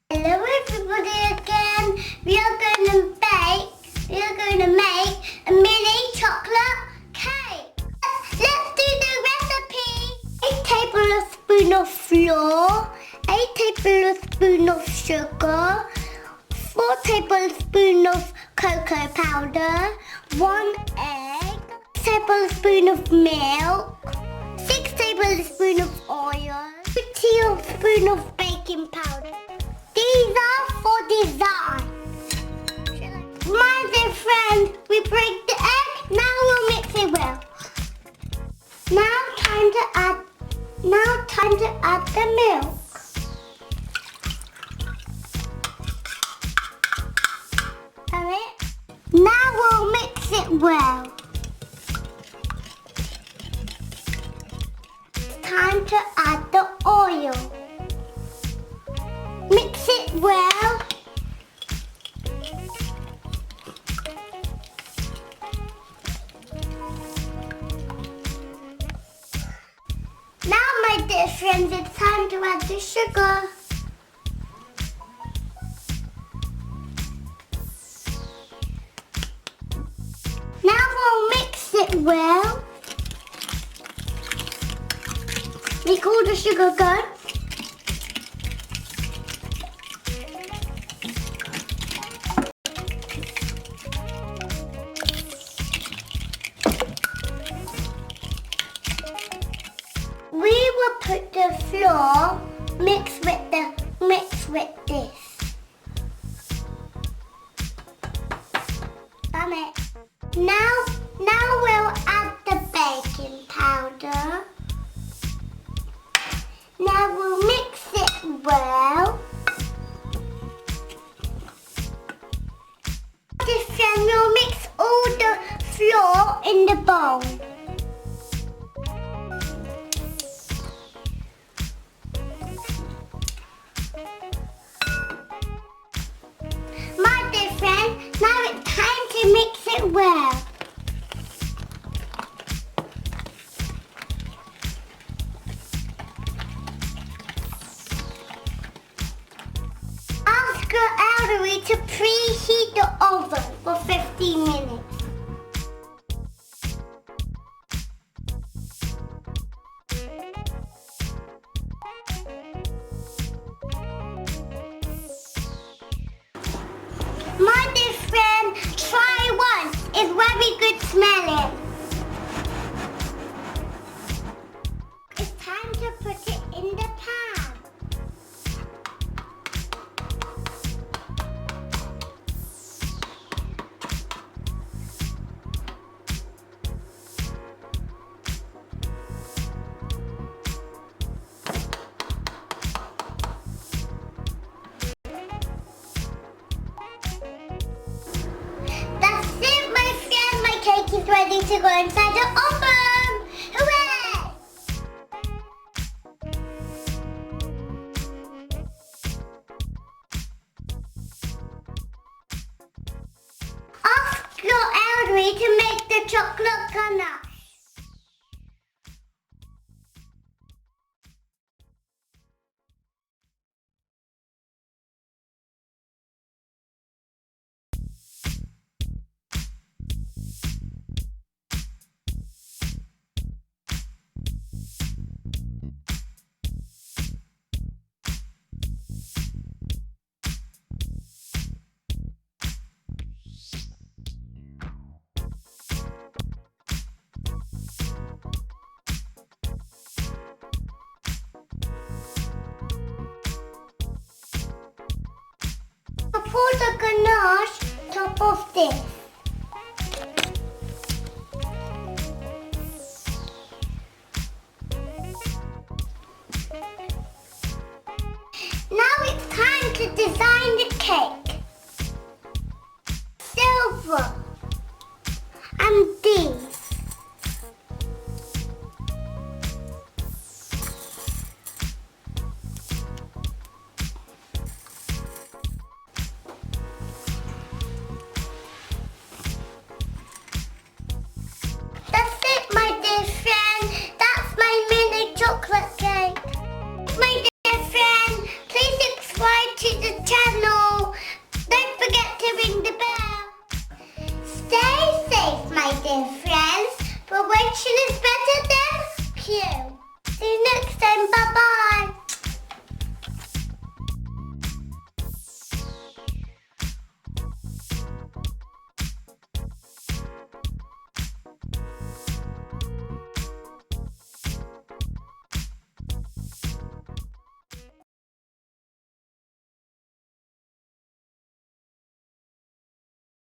Hello everybody again. We are going to make a mini chocolate cake. Let's do the recipe. 8 tablespoons of flour, 8 tablespoons of sugar, 4 tablespoons of cocoa powder, 1 egg, 6 tablespoons of milk, 6 tablespoons of oil, 2 tablespoons of baking powder. These are for design. My dear friend, we break the egg. Now we'll mix it well. Now time to add the milk. Got it? Now we'll mix it well. It's time to add the oil. Mix it well. Now, my dear friends, it's time to add the sugar. Now we'll mix it well. Make all the sugar go. We will put the flour mix with this. Done it. Now we'll add the baking powder. Now we'll mix it well. Then we'll mix all the flour in the bowl. My dear friend, now it's time to mix it well. Ask your elderly to preheat the oven for 15 minutes. My dear friend, try once. It's very good smelling. It's time to put it in the pan. Is ready to go inside the oven! Hooray! Ask your elderly to make the chocolate ganache. Pour the ganache top of this.